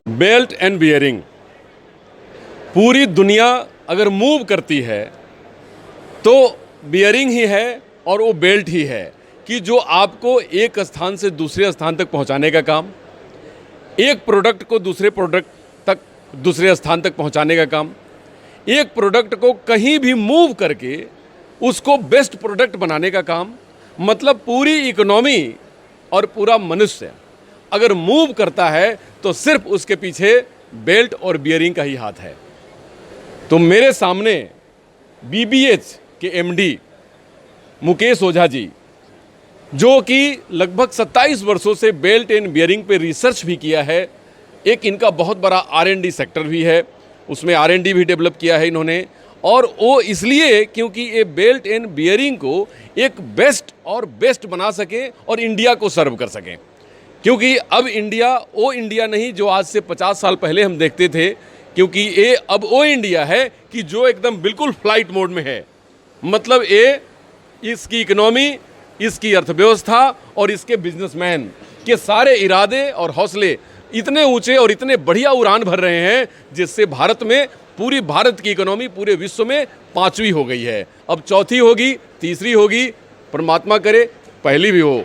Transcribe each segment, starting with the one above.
Belt and bearing, पूरी दुनिया अगर मूव करती है तो बियरिंग ही है और वो बेल्ट ही है कि जो आपको एक स्थान से दूसरे स्थान तक पहुंचाने का काम, एक प्रोडक्ट को दूसरे प्रोडक्ट तक, दूसरे स्थान तक पहुंचाने का काम, एक प्रोडक्ट को कहीं भी मूव करके उसको बेस्ट प्रोडक्ट बनाने का काम। मतलब पूरी इकोनॉमी और पूरा मनुष्य अगर मूव करता है तो सिर्फ उसके पीछे बेल्ट और बियरिंग का ही हाथ है। तो मेरे सामने बीबीएच के एमडी मुकेश ओझा जी, जो कि लगभग 27 वर्षों से बेल्ट एंड बियरिंग पे रिसर्च भी किया है, एक इनका बहुत बड़ा R&D सेक्टर भी है, उसमें R&D भी डेवलप किया है इन्होंने। और वो इसलिए क्योंकि ये बेल्ट एंड बियरिंग को एक बेस्ट और बेस्ट बना सकें और इंडिया को सर्व कर सकें। क्योंकि अब इंडिया वो इंडिया नहीं जो आज से 50 साल पहले हम देखते थे, क्योंकि ये अब वो इंडिया है कि जो एकदम बिल्कुल फ्लाइट मोड में है। मतलब ये इसकी इकोनॉमी, इसकी अर्थव्यवस्था और इसके बिजनेसमैन के सारे इरादे और हौसले इतने ऊंचे और इतने बढ़िया उड़ान भर रहे हैं, जिससे भारत में, पूरी भारत की इकोनॉमी पूरे विश्व में 5वीं हो गई है। अब 4थी होगी, 3री होगी, परमात्मा करे पहली भी हो।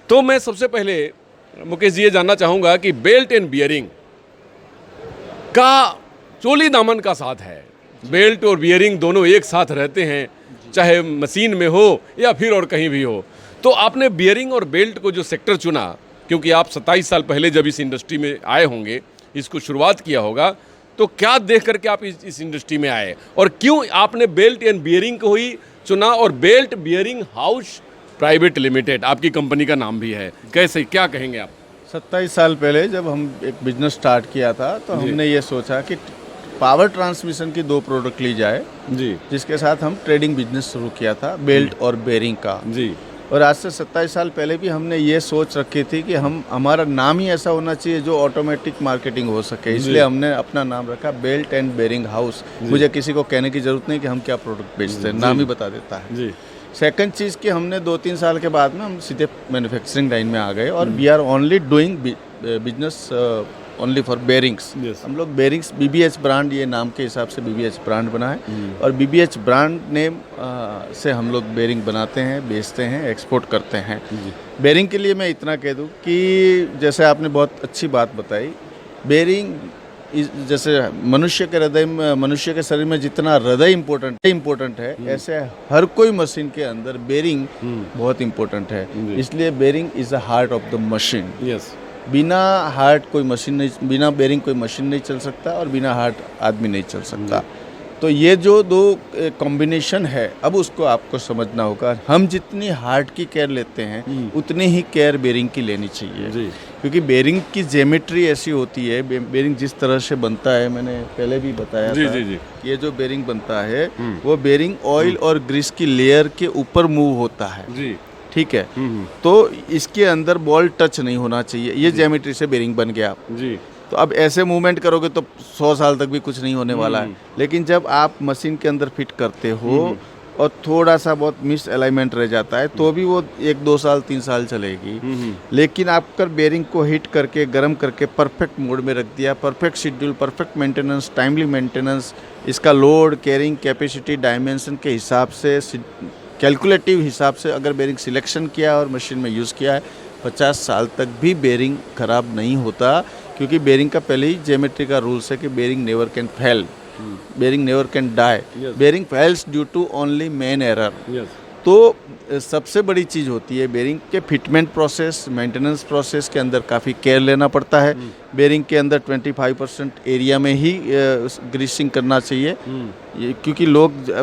तो मैं सबसे पहले मुकेश जी ये जानना चाहूँगा कि बेल्ट एंड बियरिंग का चोली दामन का साथ है। बेल्ट और बियरिंग दोनों एक साथ रहते हैं, चाहे मशीन में हो या फिर और कहीं भी हो। तो आपने बियरिंग और बेल्ट को जो सेक्टर चुना, क्योंकि आप 27 साल पहले जब इस इंडस्ट्री में आए होंगे, इसको शुरुआत किया होगा, तो क्या देख करके आप इस इंडस्ट्री में आए और क्यों आपने बेल्ट एंड बियरिंग को ही चुना? और belt bearing house private limited आपकी कंपनी का नाम भी है, कैसे, क्या कहेंगे आप? 27 साल पहले जब हम एक बिजनेस स्टार्ट किया था तो हमने ये सोचा कि पावर ट्रांसमिशन की 2 प्रोडक्ट ली जाए जी, जिसके साथ हम ट्रेडिंग बिजनेस शुरू किया था, बेल्ट और बेरिंग का जी। और आज से 27 साल पहले भी हमने ये सोच रखी थी कि हमारा नाम ही ऐसा होना चाहिए जो ऑटोमेटिक मार्केटिंग हो सके। इसलिए हमने अपना नाम रखा बेल्ट एंड बेरिंग हाउस। मुझे किसी को कहने की ज़रूरत नहीं कि हम क्या प्रोडक्ट बेचते हैं, नाम ही बता देता है जी। सेकंड चीज़ कि हमने 2-3 साल के बाद में हम सीधे मैन्युफैक्चरिंग लाइन में आ गए और we are only doing business only for bearings. हम लोग बेरिंग्स बीबीएच ब्रांड, ये नाम के हिसाब से बीबीएच ब्रांड बना है और बीबीएच ब्रांड नेम से हम लोग बेरिंग बनाते हैं, बेचते हैं, एक्सपोर्ट करते हैं। बेरिंग के लिए मैं इतना कह दूं कि जैसे आपने बहुत अच्छी बात बताई, बेरिंग जैसे मनुष्य के हृदय में, मनुष्य के शरीर में जितना हृदय इम्पोर्टेंट है, ऐसे हर कोई मशीन के अंदर बेरिंग बहुत इम्पोर्टेंट है। इसलिए bearing is the heart of the machine. Yes. बिना हार्ट कोई मशीन नहीं, बिना बेरिंग कोई मशीन नहीं चल सकता और बिना हार्ट आदमी नहीं चल सकता। तो ये जो 2 कॉम्बिनेशन है, अब उसको आपको समझना होगा। हम जितनी हार्ट की केयर लेते हैं उतनी ही केयर बेरिंग की लेनी चाहिए जी। क्योंकि बेरिंग की ज्योमेट्री ऐसी होती है, बेरिंग जिस तरह से बनता है, मैंने पहले भी बताया जी, था जी, जी। ये जो बेरिंग बनता है वो बेरिंग ऑयल और ग्रीस की लेयर के ऊपर मूव होता है जी। ठीक है, तो इसके अंदर बॉल टच नहीं होना चाहिए। ये ज्योमेट्री से बेरिंग बन गया जी। तो अब ऐसे मूवमेंट करोगे तो 100 साल तक भी कुछ नहीं होने वाला है। लेकिन जब आप मशीन के अंदर फिट करते हो और थोड़ा सा बहुत मिस अलाइनमेंट रह जाता है तो भी वो 1-2 साल 3 साल चलेगी। लेकिन आप कर बेरिंग को हिट करके, गर्म करके परफेक्ट मोड में रख दिया, perfect schedule, perfect maintenance, timely maintenance, इसका लोड, कैरिंग कैपेसिटी, डायमेंशन के हिसाब से, कैलकुलेटिव हिसाब से अगर बेरिंग सिलेक्शन किया और मशीन में यूज़ किया है, 50 साल तक भी बेरिंग खराब नहीं होता। क्योंकि बेरिंग का पहले ही ज्योमेट्री का रूल्स है कि bearing never can fail, bearing never can die, bearing fails due to only man error. तो सबसे बड़ी चीज़ होती है बेरिंग के फिटमेंट प्रोसेस, मेंटेनेंस प्रोसेस के अंदर काफ़ी केयर लेना पड़ता है। बेरिंग के अंदर 25% एरिया में ही ग्रीसिंग करना चाहिए, क्योंकि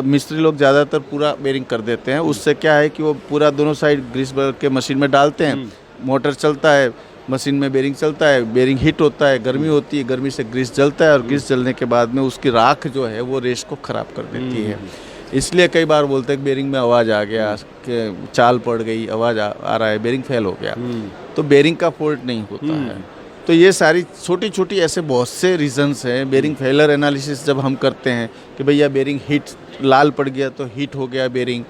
मिस्त्री लोग ज़्यादातर पूरा बेरिंग कर देते हैं। उससे क्या है कि वो पूरा दोनों साइड ग्रीस भर के मशीन में डालते हैं, मोटर चलता है, मशीन में बेरिंग चलता है, बेरिंग हिट होता है, गर्मी होती है, गर्मी से ग्रीस जलता है और ग्रीस जलने के बाद में उसकी राख जो है वो रेस को ख़राब कर देती है। इसलिए कई बार बोलते हैं कि बेरिंग में आवाज़ आ गया, कि चाल पड़ गई, आवाज़ आ रहा है, बेरिंग फेल हो गया। तो बेरिंग का फॉल्ट नहीं होता है। तो ये सारी छोटी छोटी ऐसे बहुत से रीजंस हैं। बेरिंग फेलर एनालिसिस जब हम करते हैं कि भैया बेरिंग हिट, लाल पड़ गया तो हिट हो गया बेरिंग,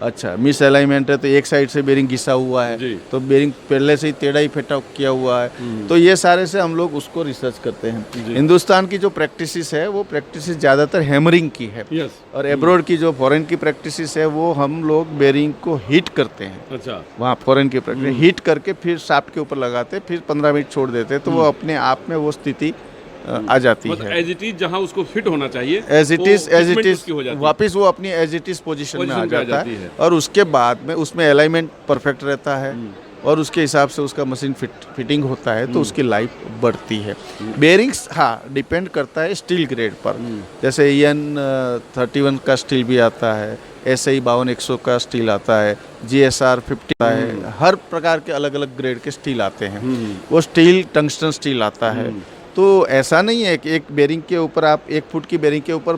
अच्छा मिस अलाइनमेंट है तो एक साइड से बेरिंग घिसा हुआ जी। है, तो बेरिंग पहले से ही टेढ़ा ही फेटा किया हुआ है, तो ये सारे से हम लोग उसको रिसर्च करते हैं। हिंदुस्तान की जो प्रैक्टिस है वो प्रैक्टिस ज़्यादातर हैमरिंग की है, यस। और एब्रॉड की जो फॉरेन की प्रैक्टिस है वो हम लोग बेरिंग को हीट करते हैं। अच्छा। वहाँ फॉरेन की प्रैक्टिस हीट करके फिर शाफ्ट के ऊपर लगाते, फिर 15 मिनट छोड़ देते, तो वो अपने आप में वो स्थिति आ जाती मतलब है। एज इट इज जहाँ उसको फिट होना चाहिए, एज इट इज हो जाती है। वापस वो अपनी एज इट इज पोजीशन में आ पोजीशन पे आ जाता जाती है, है। और उसके बाद में उसमें अलाइनमेंट परफेक्ट रहता है, और उसके हिसाब से उसका मशीन फिटिंग होता है, तो उसकी लाइफ बढ़ती है। बेरिंग्स हाँ डिपेंड करता है स्टील ग्रेड पर, जैसे EN 31 का स्टील भी आता है, SI 5200 का स्टील आता है, GSR 50 आता है, हर प्रकार के अलग अलग ग्रेड के स्टील आते हैं। वो स्टील टंगस्टन स्टील आता है, तो ऐसा नहीं है कि एक बेरिंग के ऊपर आप 1 फुट की बेरिंग के ऊपर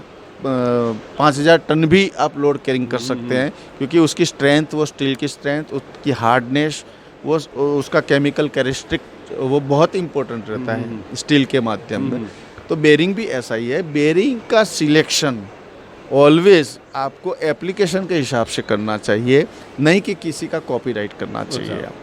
5000 टन भी आप लोड कैरिंग कर सकते हैं, क्योंकि उसकी स्ट्रेंथ, वो स्टील की स्ट्रेंथ, उसकी हार्डनेस, वो उसका केमिकल कैरेक्टरिस्टिक वो बहुत इंपॉर्टेंट रहता है स्टील के माध्यम में। तो बेरिंग भी ऐसा ही है, बेरिंग का सिलेक्शन ऑलवेज आपको एप्लीकेशन के हिसाब से करना चाहिए, नहीं कि किसी का कॉपीराइट करना चाहिए आप,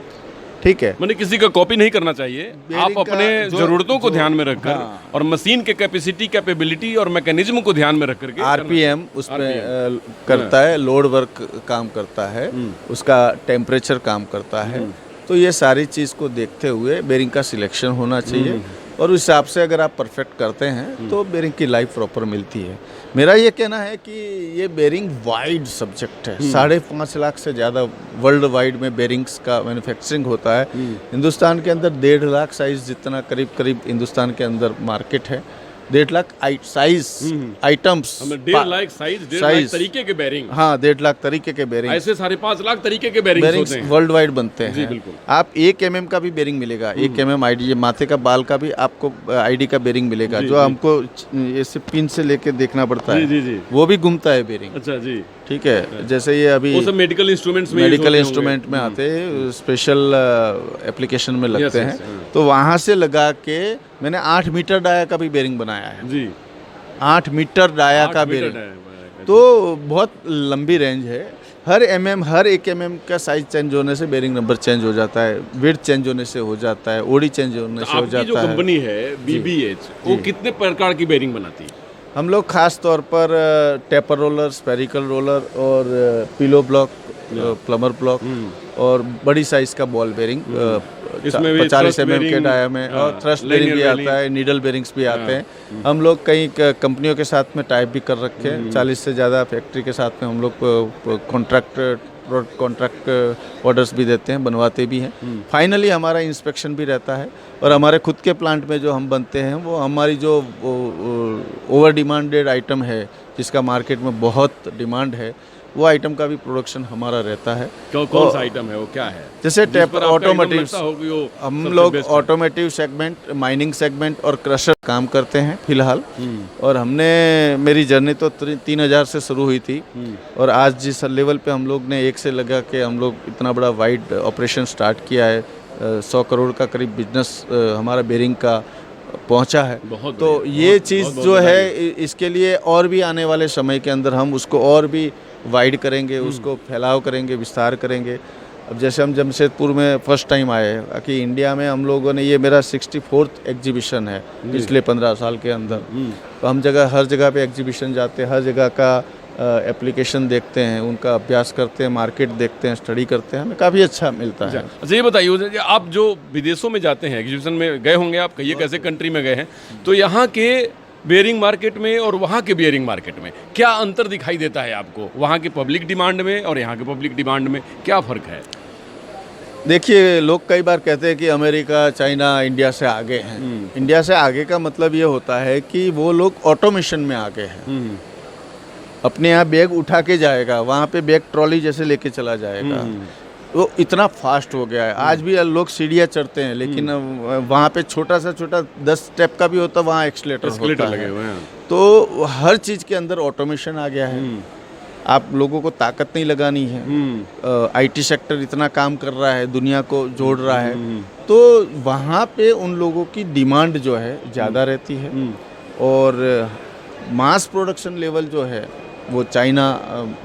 ठीक है। मैंने किसी का कॉपी नहीं करना चाहिए, आप अपने ज़रूरतों को ध्यान में रखकर, हाँ। और मशीन के कैपेसिटी, कैपेबिलिटी और मैकेनिज्म को ध्यान में रख करके RPM उसमें करता है, लोड वर्क काम करता है, उसका टेम्परेचर काम करता है, तो ये सारी चीज़ को देखते हुए बेरिंग का सिलेक्शन होना चाहिए, और उस हिसाब से अगर आप परफेक्ट करते हैं तो बेरिंग की लाइफ प्रॉपर मिलती है। मेरा ये कहना है कि ये बेरिंग वाइड सब्जेक्ट है, 5.5 लाख से ज़्यादा वर्ल्ड वाइड में बेरिंग्स का मैन्युफैक्चरिंग होता है। हिंदुस्तान के अंदर 1.5 लाख साइज़ जितना करीब करीब हिंदुस्तान के अंदर मार्केट है, 1.5 lakh size items, 1.5 lakh size, 1.5 lakh तरीके के बेरिंग, हाँ 1.5 लाख तरीके के बेरिंग, ऐसे 5.5 लाख तरीके के बेरिंग्स होते हैं, वर्ल्ड वाइड बनते जी हैं। बिल्कुल। आप 1 mm का भी बेरिंग मिलेगा, 1 mm ID, ये माथे का बाल का भी आपको ID का बेरिंग मिलेगा, जो हमको ऐसे पिन से लेके देखना पड़ता है, जी जी, वो भी घूमता है बेरिंग। अच्छा जी, ठीक है। जैसे ये अभी वो सब मेडिकल इंस्ट्रूमेंट्स में मेडिकल इंस्ट्रूमेंट में आते हैं, स्पेशल एप्लीकेशन में लगते हैं, तो वहाँ से लगा के मैंने 8 मीटर डाया का भी बेरिंग बनाया है जी, 8 मीटर डाया का बेरिंग, तो बहुत लंबी रेंज है। हर हर 1 mm का साइज चेंज होने से बेरिंग नंबर चेंज हो जाता है, विड्थ चेंज होने से हो जाता है, ओडी चेंज होने से हो जाता है। जो कंपनी है BBH, वो कितने प्रकार की बेरिंग बनाती है? हम लोग खास तौर पर टेपर रोलर, स्पेरिकल रोलर और पिलो ब्लॉक, प्लमर ब्लॉक और बड़ी साइज का बॉल बेरिंग, इसमें भी 45 mm के डाया में, और थ्रस्ट बेरिंग भी आता है, नीडल बेरिंग्स भी आते हैं। हम लोग कई कंपनियों के साथ में टाइप भी कर रखे हैं, 40 से ज़्यादा फैक्ट्री के साथ में हम लोग कॉन्ट्रैक्ट ऑर्डर्स भी देते हैं, बनवाते भी हैं। फाइनली हमारा इंस्पेक्शन भी रहता है, और हमारे खुद के प्लांट में जो हम बनते हैं वो हमारी जो ओवर डिमांडेड आइटम है, जिसका मार्केट में बहुत डिमांड है, वो आइटम का भी प्रोडक्शन हमारा रहता है। कौन सा आइटम है, वो क्या है? जैसे टेपर, ऑटोमोटिव, हम लोग best automotive segment, mining segment और क्रशर काम करते हैं फिलहाल। और मेरी जर्नी तो 3000 से शुरू हुई थी, और आज जिस लेवल पे हम लोग ने एक से लगा के हम लोग इतना बड़ा वाइड ऑपरेशन स्टार्ट किया है, 100 करोड़ का करीब बिजनेस हमारा बेरिंग का पहुंचा है। तो ये चीज़ जो है, इसके लिए और भी आने वाले समय के अंदर हम उसको और भी वाइड करेंगे, उसको फैलाव करेंगे, विस्तार करेंगे। अब जैसे हम जमशेदपुर में फर्स्ट टाइम आए हैं कि इंडिया में, हम लोगों ने, ये मेरा 64th एग्जीबिशन है पिछले 15 साल के अंदर। तो हम हर जगह पे एग्जीबिशन जाते हैं, हर जगह का एप्लीकेशन देखते हैं, उनका अभ्यास करते हैं, मार्केट देखते हैं, स्टडी करते हैं, हमें काफ़ी अच्छा मिलता है। अच्छा, ये बताइए, आप जो विदेशों में जाते हैं, एग्जीबिशन में गए होंगे आप, कहिए कैसे कंट्री में गए हैं, तो यहाँ के बेयरिंग मार्केट में और वहाँ के बेयरिंग मार्केट में क्या अंतर दिखाई देता है आपको? वहाँ के पब्लिक डिमांड में और यहाँ के पब्लिक डिमांड में क्या फ़र्क है? देखिए, लोग कई बार कहते हैं कि अमेरिका, चाइना इंडिया से आगे हैं। इंडिया से आगे का मतलब ये होता है कि वो लोग ऑटोमेशन में आगे हैं। अपने यहाँ बैग उठा के जाएगा, वहाँ पे बैग ट्रॉली जैसे लेके चला जाएगा, वो इतना फास्ट हो गया है। आज भी लोग सीढ़ियाँ चढ़ते हैं, लेकिन वहाँ पे छोटा 10 स्टेप का भी होता है, वहाँ एक्सीलेटर होता लगे हुए है। हैं। तो हर चीज़ के अंदर ऑटोमेशन आ गया है। आप लोगों को ताकत नहीं लगानी है। IT सेक्टर इतना काम कर रहा है, दुनिया को जोड़ रहा है, तो वहाँ पे उन लोगों की डिमांड जो है ज़्यादा रहती है, और मास प्रोडक्शन लेवल जो है वो चाइना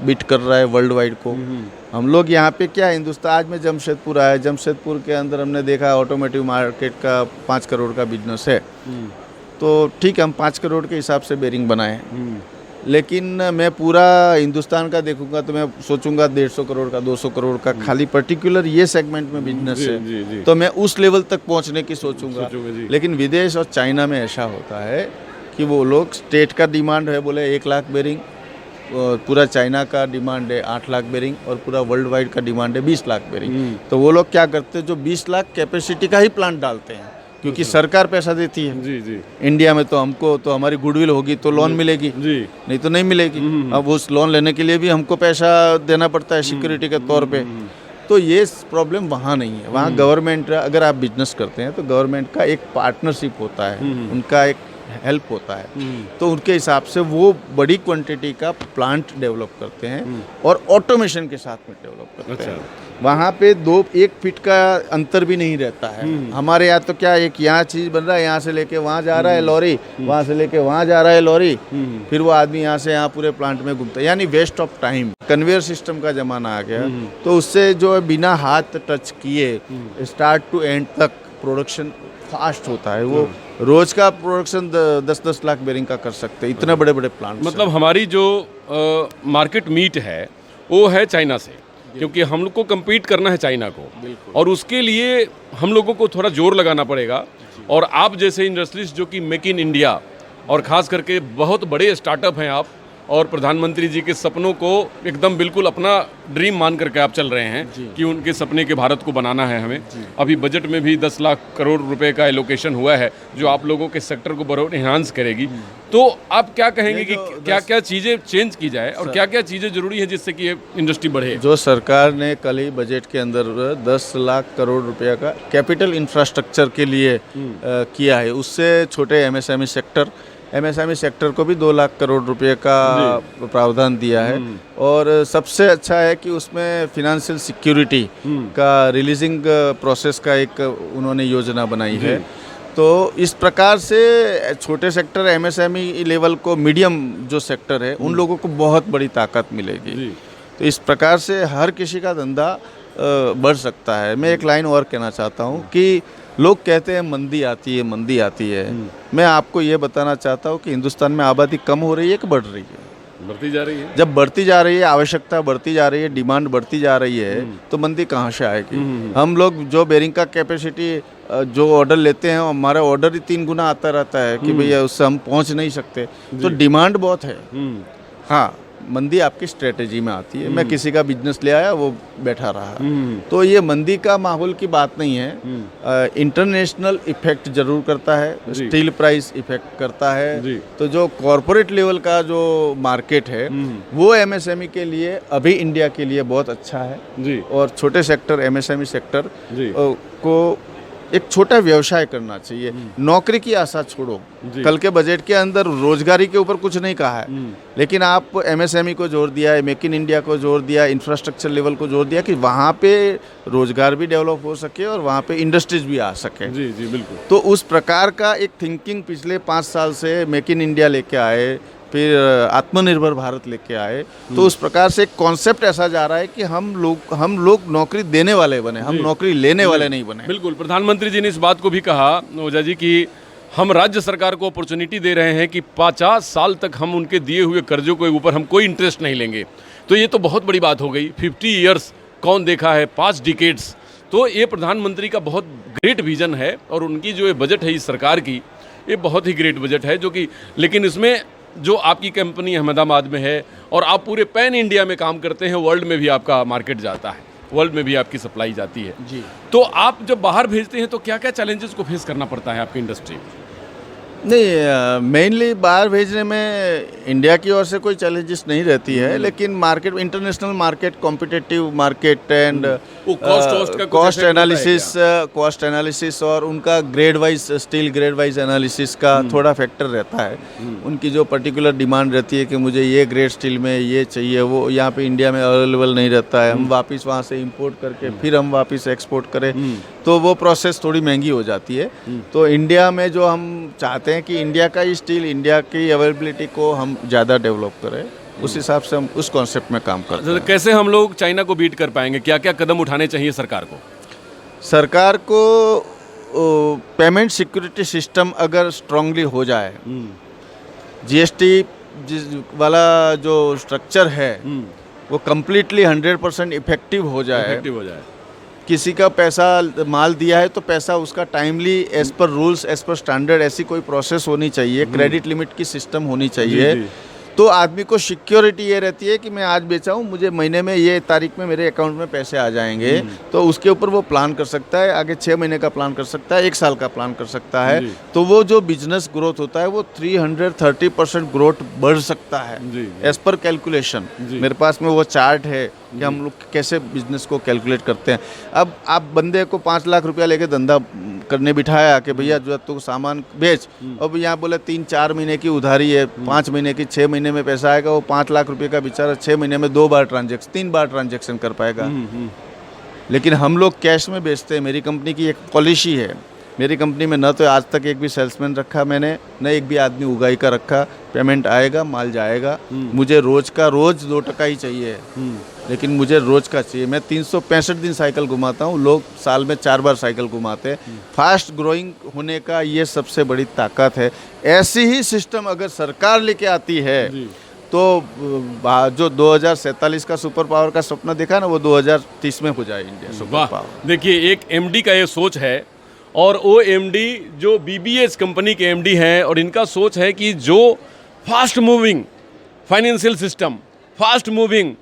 बीट कर रहा है वर्ल्ड वाइड को। हम लोग यहाँ पे क्या है, हिंदुस्तान, आज मैं जमशेदपुर आया, जमशेदपुर के अंदर हमने देखा ऑटोमोटिव मार्केट का 5 करोड़ का बिजनेस है। तो ठीक है, हम 5 करोड़ के हिसाब से बेरिंग बनाए, लेकिन मैं पूरा हिंदुस्तान का देखूंगा तो मैं सोचूंगा 150 करोड़ का, 200 करोड़ का खाली पर्टिकुलर ये सेगमेंट में बिजनेस है, तो मैं उस लेवल तक पहुंचने की सोचूंगा। लेकिन विदेश और चाइना में ऐसा होता है कि वो लोग स्टेट का डिमांड है बोले 1 लाख बेरिंग, और पूरा चाइना का डिमांड है 8 लाख बेरिंग, और पूरा वर्ल्ड वाइड का डिमांड है 20 लाख बेरिंग। तो वो लोग क्या करते हैं, जो 20 लाख कैपेसिटी का ही प्लांट डालते हैं, क्योंकि सरकार पैसा देती है। जी। इंडिया में तो हमको तो हमारी गुडविल होगी तो लोन मिलेगी, नहीं तो नहीं मिलेगी। अब उस लोन लेने के लिए भी हमको पैसा देना पड़ता है सिक्योरिटी के तौर पे। तो ये प्रॉब्लम वहाँ नहीं है। वहाँ गवर्नमेंट, अगर आप बिजनेस करते हैं तो गवर्नमेंट का एक पार्टनरशिप होता है, उनका एक हेल्प होता है, तो उनके हिसाब से वो बड़ी क्वांटिटी का प्लांट डेवलप करते हैं और ऑटोमेशन के साथ में डेवलप करते हैं। वहाँ पे 1 फीट का अंतर भी नहीं रहता है। हमारे यहाँ तो क्या, एक यहाँ चीज़ बन रहा है, यहाँ से लेके वहाँ जा रहा है लॉरी, वहाँ से लेके वहाँ जा रहा है लॉरी, फिर वो आदमी यहाँ से यहाँ पूरे प्लांट में घूमता है, यानी waste of time. Conveyor system का ज़माना आ गया, तो उससे जो है बिना हाथ टच किए स्टार्ट टू एंड तक प्रोडक्शन फास्ट होता है। वो रोज का प्रोडक्शन 10-10 लाख बेरिंग का कर सकते हैं, इतने बड़े बड़े प्लांट। मतलब हमारी जो मार्केट मीट है वो है चाइना से, क्योंकि हम लोग को कम्पीट करना है चाइना को, और उसके लिए हम लोगों को थोड़ा जोर लगाना पड़ेगा। और आप जैसे इंडस्ट्रीज जो कि मेक इन इंडिया, और ख़ास करके बहुत बड़े स्टार्टअप हैं आप, और प्रधानमंत्री जी के सपनों को एकदम बिल्कुल अपना ड्रीम मान करके आप चल रहे हैं कि उनके सपने के भारत को बनाना है हमें। अभी बजट में भी 10 लाख करोड़ रुपए का एलोकेशन हुआ है, जो आप लोगों के सेक्टर को बहुत एनहांस करेगी। तो आप क्या कहेंगे कि क्या क्या चीज़ें चेंज की जाए और क्या क्या चीज़ें ज़रूरी है जिससे कि ये इंडस्ट्री बढ़े? जो सरकार ने कल ही बजट के अंदर 10 लाख करोड़ रुपया का कैपिटल इंफ्रास्ट्रक्चर के लिए किया है, उससे छोटे एमएसएमई सेक्टर को भी 2 लाख करोड़ रुपए का प्रावधान दिया है। और सबसे अच्छा है कि उसमें फिनेंशियल सिक्योरिटी का रिलीजिंग प्रोसेस का एक उन्होंने योजना बनाई है। तो इस प्रकार से छोटे सेक्टर एमएसएमई लेवल को, मीडियम जो सेक्टर है, उन लोगों को बहुत बड़ी ताकत मिलेगी। तो इस प्रकार से हर किसी का धंधा बढ़ सकता है। मैं एक लाइन और कहना चाहता हूँ कि लोग कहते हैं मंदी आती है। मैं आपको ये बताना चाहता हूँ कि हिंदुस्तान में आबादी कम हो रही है कि बढ़ रही है? बढ़ती जा रही है। जब बढ़ती जा रही है, आवश्यकता बढ़ती जा रही है, डिमांड बढ़ती जा रही है, तो मंदी कहाँ से आएगी? हम लोग जो बेरिंग का कैपेसिटी जो ऑर्डर लेते हैं, हमारा ऑर्डर ही 3 गुना आता रहता है कि भैया उससे हम पहुँच नहीं सकते। तो डिमांड बहुत है। हाँ, मंदी आपकी स्ट्रेटेजी में आती है। मैं किसी का बिजनेस ले आया, वो बैठा रहा, तो ये मंदी का माहौल की बात नहीं है। इंटरनेशनल इफेक्ट जरूर करता है, स्टील प्राइस इफेक्ट करता है। तो जो कॉरपोरेट लेवल का जो मार्केट है वो एमएसएमई के लिए, अभी इंडिया के लिए बहुत अच्छा है। और छोटे सेक्टर, एमएसएमई सेक्टर को एक छोटा व्यवसाय करना चाहिए। नौकरी की आशा छोड़ो। कल के बजट के अंदर रोजगारी के ऊपर कुछ नहीं कहा है, लेकिन आप एमएसएमई को जोर दिया है, मेक इन इंडिया को जोर दिया, इंफ्रास्ट्रक्चर लेवल को जोर दिया कि वहाँ पे रोजगार भी डेवलप हो सके और वहाँ पे इंडस्ट्रीज भी आ सके। जी बिल्कुल। तो उस प्रकार का एक थिंकिंग पिछले 5 साल से मेक इन इंडिया लेके आए, फिर आत्मनिर्भर भारत लेके आए। तो उस प्रकार से एक कॉन्सेप्ट ऐसा जा रहा है कि हम लोग नौकरी देने वाले बने, हम नौकरी लेने वाले नहीं बने। बिल्कुल। प्रधानमंत्री जी ने इस बात को भी कहा ओझा जी कि हम राज्य सरकार को अपॉर्चुनिटी दे रहे हैं कि 50 साल तक हम उनके दिए हुए कर्जों के ऊपर हम कोई इंटरेस्ट नहीं लेंगे। तो ये तो बहुत बड़ी बात हो गई। 50 ईयर्स कौन देखा है, 5 डिकेड्स। तो ये प्रधानमंत्री का बहुत ग्रेट विजन है, और उनकी जो ये बजट है इस सरकार की, ये बहुत ही ग्रेट बजट है। जो कि लेकिन इसमें जो आपकी कंपनी अहमदाबाद में है और आप पूरे पैन इंडिया में काम करते हैं, वर्ल्ड में भी आपका मार्केट जाता है, वर्ल्ड में भी आपकी सप्लाई जाती है जी। तो आप जब बाहर भेजते हैं तो क्या क्या चैलेंजेस को फेस करना पड़ता है आपकी इंडस्ट्री में? नहीं, मेनली बाहर भेजने में इंडिया की ओर से कोई चैलेंजेस नहीं रहती है, लेकिन market, international market, competitive market and cost analysis और उनका grade wise, steel grade wise analysis का थोड़ा फैक्टर रहता है। उनकी जो पर्टिकुलर डिमांड रहती है कि मुझे ये ग्रेड स्टील में ये चाहिए, वो यहाँ पे इंडिया में अवेलेबल नहीं रहता है। हम वापस वहाँ से इंपोर्ट करके फिर हम वापस एक्सपोर्ट करें, तो वो प्रोसेस थोड़ी महंगी हो जाती है। तो इंडिया में जो हम चाहते हैं कि इंडिया का ही स्टील, इंडिया की अवेलेबिलिटी को हम ज़्यादा डेवलप करें, उस हिसाब से हम उस कॉन्सेप्ट में काम करते हैं। कैसे हम लोग चाइना को बीट कर पाएंगे, क्या क्या कदम उठाने चाहिए सरकार को? सरकार को पेमेंट सिक्योरिटी सिस्टम अगर स्ट्रांगली हो जाए, जीएसटी वाला जो स्ट्रक्चर है वो कम्प्लीटली 100% इफेक्टिव हो जाए, किसी का पैसा माल दिया है तो पैसा उसका timely as per rules as per standard ऐसी कोई प्रोसेस होनी चाहिए, क्रेडिट लिमिट की सिस्टम होनी चाहिए। तो आदमी को सिक्योरिटी ये रहती है कि मैं आज बेचा हूँ, मुझे महीने में ये तारीख में मेरे अकाउंट में पैसे आ जाएंगे, तो उसके ऊपर वो प्लान कर सकता है, आगे 6 महीने का प्लान कर सकता है, 1 साल का प्लान कर सकता है। तो वो जो बिजनेस ग्रोथ होता है वो 330% ग्रोथ बढ़ सकता है एज पर कैलकुलेशन। मेरे पास में वो चार्ट है कि हम लोग कैसे बिजनेस को कैलकुलेट करते हैं। अब आप बंदे को 5 लाख रुपया लेके धंधा करने बिठाया कि भैया जो तू सामान बेच, अब यहाँ बोले 3-4 महीने की उधारी है, 5 महीने की, 6 महीने में पैसा आएगा, वो 5 लाख रुपए का बेचारा 6 महीने में 3 बार ट्रांजेक्शन कर पाएगा। लेकिन हम लोग कैश में बेचते हैं। मेरी कंपनी की एक पॉलिसी है, मेरी कंपनी में न तो आज तक एक भी सेल्समैन रखा मैंने, न एक भी आदमी उगाई का रखा। पेमेंट आएगा, माल जाएगा। मुझे रोज 2 टका ही चाहिए, लेकिन मुझे रोज का चाहिए। मैं 365 दिन साइकिल घुमाता हूँ, लोग साल में 4 बार साइकिल घुमाते हैं। फास्ट ग्रोइंग होने का ये सबसे बड़ी ताकत है। ऐसी ही सिस्टम अगर सरकार लेके आती है तो जो 2047 का सुपर पावर का सपना देखा ना, वो 2030 में हो जाए इंडिया सुपर पावर। देखिए, एक एमडी का ये सोच है, और वो एमडी जो बीबीएस कंपनी के एमडी हैं, और इनका सोच है कि जो fast moving financial system, fast moving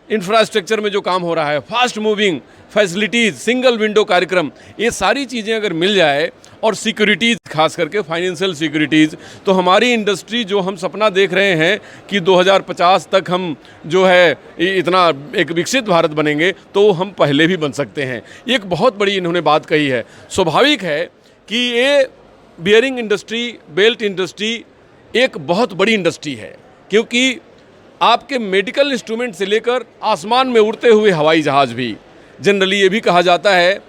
infrastructure में जो काम हो रहा है, fast moving facilities, single window कार्यक्रम, ये सारी चीज़ें अगर मिल जाए, और सिक्योरिटीज़ खास करके फाइनेंशियल सिक्योरिटीज़, तो हमारी इंडस्ट्री जो हम सपना देख रहे हैं कि 2050 तक हम जो है इतना एक विकसित भारत बनेंगे, तो हम पहले भी बन सकते हैं। एक बहुत बड़ी इन्होंने बात कही है। स्वाभाविक है कि ये बियरिंग इंडस्ट्री, बेल्ट इंडस्ट्री एक बहुत बड़ी इंडस्ट्री है, क्योंकि आपके मेडिकल इंस्ट्रूमेंट से लेकर आसमान में उड़ते हुए हवाई जहाज़ भी, जनरली ये भी कहा जाता है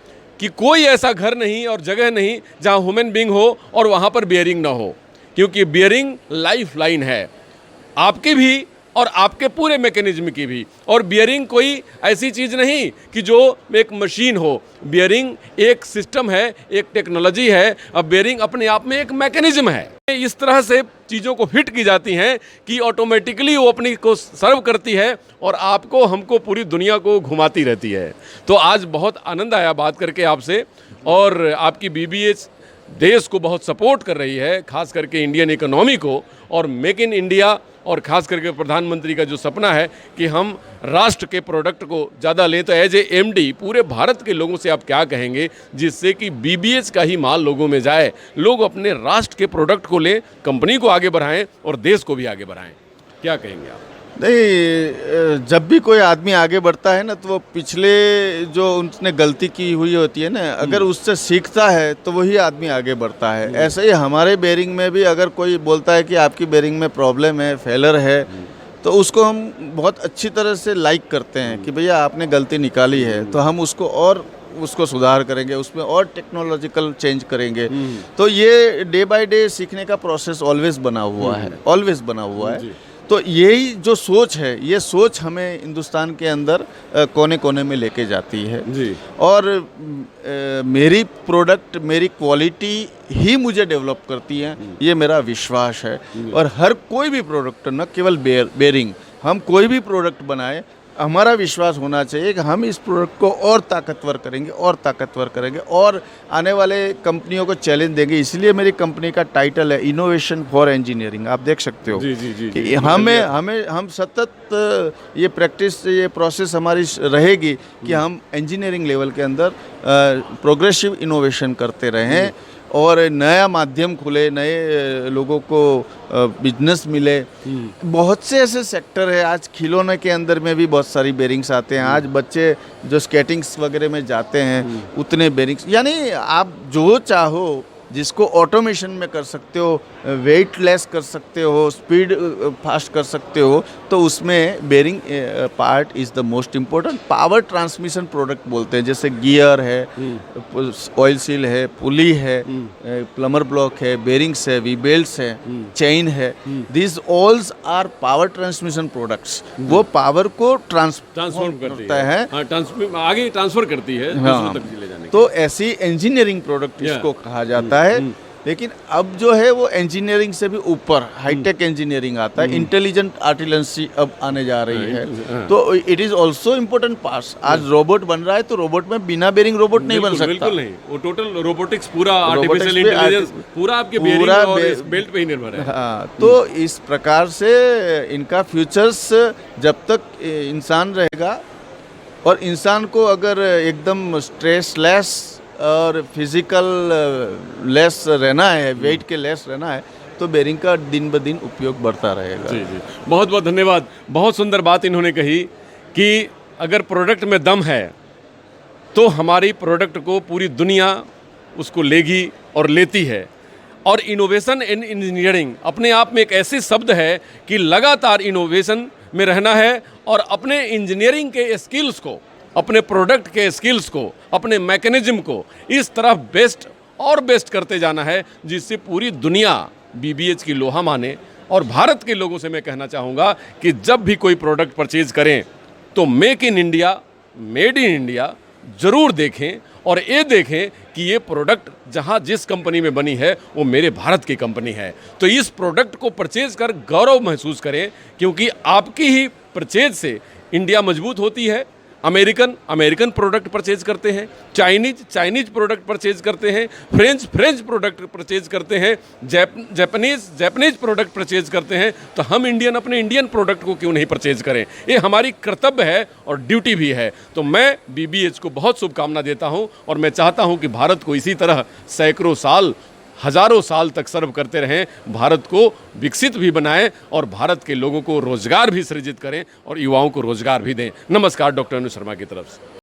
कि कोई ऐसा घर नहीं और जगह नहीं जहां ह्यूमन बीइंग हो और वहां पर बियरिंग ना हो, क्योंकि बियरिंग लाइफ लाइन है आपकी भी और आपके पूरे मैकेनिज्म की भी। और बियरिंग कोई ऐसी चीज़ नहीं कि जो एक मशीन हो, बियरिंग एक सिस्टम है, एक टेक्नोलॉजी है। अब बियरिंग अपने आप में एक मैकेनिज्म है। इस तरह से चीज़ों को फिट की जाती हैं कि ऑटोमेटिकली वो अपनी को सर्व करती है और आपको, हमको, पूरी दुनिया को घुमाती रहती है। तो आज बहुत आनंद आया बात करके आपसे, और आपकी बीबीएस देश को बहुत सपोर्ट कर रही है, खास करके इंडियन इकोनॉमी को, और मेक इन इंडिया, और ख़ास करके प्रधानमंत्री का जो सपना है कि हम राष्ट्र के प्रोडक्ट को ज़्यादा लें। तो एज ए एमडी पूरे भारत के लोगों से आप क्या कहेंगे जिससे कि बीबीएस का ही माल लोगों में जाए, लोग अपने राष्ट्र के प्रोडक्ट को लें, कंपनी को आगे बढ़ाएं और देश को भी आगे बढ़ाएं? क्या कहेंगे आप? नहीं, जब भी कोई आदमी आगे बढ़ता है ना, तो वो पिछले जो उसने गलती की हुई होती है ना, अगर उससे सीखता है तो वही आदमी आगे बढ़ता है। ऐसे ही हमारे बेरिंग में भी अगर कोई बोलता है कि आपकी बेरिंग में प्रॉब्लम है, फेलर है, तो उसको हम बहुत अच्छी तरह से लाइक करते हैं कि भैया आपने गलती निकाली है, तो हम उसको सुधार करेंगे, उसमें और टेक्नोलॉजिकल चेंज करेंगे। तो ये डे बाय डे सीखने का प्रोसेस ऑलवेज बना हुआ है। तो यही जो सोच है, ये सोच हमें हिंदुस्तान के अंदर कोने कोने में लेके जाती है जी। और मेरी प्रोडक्ट, मेरी क्वालिटी ही मुझे डेवलप करती है, ये मेरा विश्वास है। और हर कोई भी प्रोडक्ट, न केवल बेरिंग, हम कोई भी प्रोडक्ट बनाए, हमारा विश्वास होना चाहिए कि हम इस प्रोडक्ट को और ताकतवर करेंगे और आने वाले कंपनियों को चैलेंज देंगे। इसलिए मेरी कंपनी का टाइटल है इनोवेशन फॉर इंजीनियरिंग। आप देख सकते हो कि हम सतत ये प्रैक्टिस, ये प्रोसेस हमारी रहेगी कि हम इंजीनियरिंग लेवल के अंदर प्रोग्रेसिव इनोवेशन करते रहें और नया माध्यम खुले, नए लोगों को बिजनेस मिले। बहुत से ऐसे सेक्टर है, आज खिलौने के अंदर में भी बहुत सारी बेरिंग्स आते हैं। आज बच्चे जो स्केटिंग्स वगैरह में जाते हैं, उतने बेरिंग्स, यानी आप जो चाहो जिसको ऑटोमेशन में कर सकते हो, वेट लेस कर सकते हो, स्पीड फास्ट कर सकते हो, तो उसमें bearing part is the most important. Power transmission product बोलते हैं, जैसे गियर है, ऑयल सील है, पुली है, प्लमर ब्लॉक है, बेरिंग्स है, वी बेल्ट्स है, चेन है, this alls are power transmission products. वो पावर को ट्रांसफॉर्म करता है, आगे ट्रांसफर करती है दूसरों तक ले जाने के तो ऐसी इंजीनियरिंग प्रोडक्ट इसको कहा जाता है। लेकिन अब जो है वो इंजीनियरिंग से भी ऊपर हाईटेक इंजीनियरिंग आता है, इंटेलिजेंट आर्टिलेंसी अब आने जा रही है, तो it is also important parts. आज रोबोट बन रहा है, तो रोबोट में बिना बेरिंग रोबोट नहीं बन सकता। बिल्कुल नहीं, वो टोटल रोबोटिक्स, पूरा आर्टिफिशियल इंटेलिजेंस पूरा आपके बेरिंग और इस बेल्ट पे ही निर्भर है। हाँ, तो इस प्रकार से इनका फ्यूचर्स जब तक इंसान रहेगा, और इंसान को अगर एकदम स्ट्रेसलेस और फिजिकल लेस रहना है, वेट के लेस रहना है, तो बेरिंग का दिन ब दिन उपयोग बढ़ता रहेगा। जी जी, बहुत बहुत धन्यवाद। बहुत सुंदर बात इन्होंने कही कि अगर प्रोडक्ट में दम है तो हमारी प्रोडक्ट को पूरी दुनिया उसको लेगी और लेती है। और इनोवेशन इन इंजीनियरिंग अपने आप में एक ऐसे शब्द है कि लगातार इनोवेशन में रहना है और अपने इंजीनियरिंग के स्किल्स को, अपने प्रोडक्ट के स्किल्स को, अपने मैकेनिज्म को इस तरह बेस्ट और बेस्ट करते जाना है, जिससे पूरी दुनिया BBH की लोहा माने। और भारत के लोगों से मैं कहना चाहूँगा कि जब भी कोई प्रोडक्ट परचेज करें तो make in India, made in India ज़रूर देखें, और ये देखें कि ये प्रोडक्ट जहाँ जिस कंपनी में बनी है वो मेरे भारत की कंपनी है। तो इस प्रोडक्ट को परचेज कर गौरव महसूस करें, क्योंकि आपकी ही परचेज से इंडिया मजबूत होती है। अमेरिकन प्रोडक्ट परचेज करते हैं, चाइनीज प्रोडक्ट परचेज करते हैं, फ्रेंच प्रोडक्ट परचेज करते हैं, जापानीज प्रोडक्ट परचेज करते हैं। तो हम अपने इंडियन प्रोडक्ट को क्यों नहीं परचेज करें? ये हमारी कर्तव्य है और ड्यूटी भी है। तो मैं BBH को बहुत शुभकामना देता हूँ, और मैं चाहता हूँ कि भारत को इसी तरह सैकड़ों साल, हजारों साल तक सर्व करते रहें, भारत को विकसित भी बनाएं और भारत के लोगों को रोजगार भी सृजित करें और युवाओं को रोजगार भी दें। नमस्कार, डॉक्टर अनु शर्मा की तरफ से।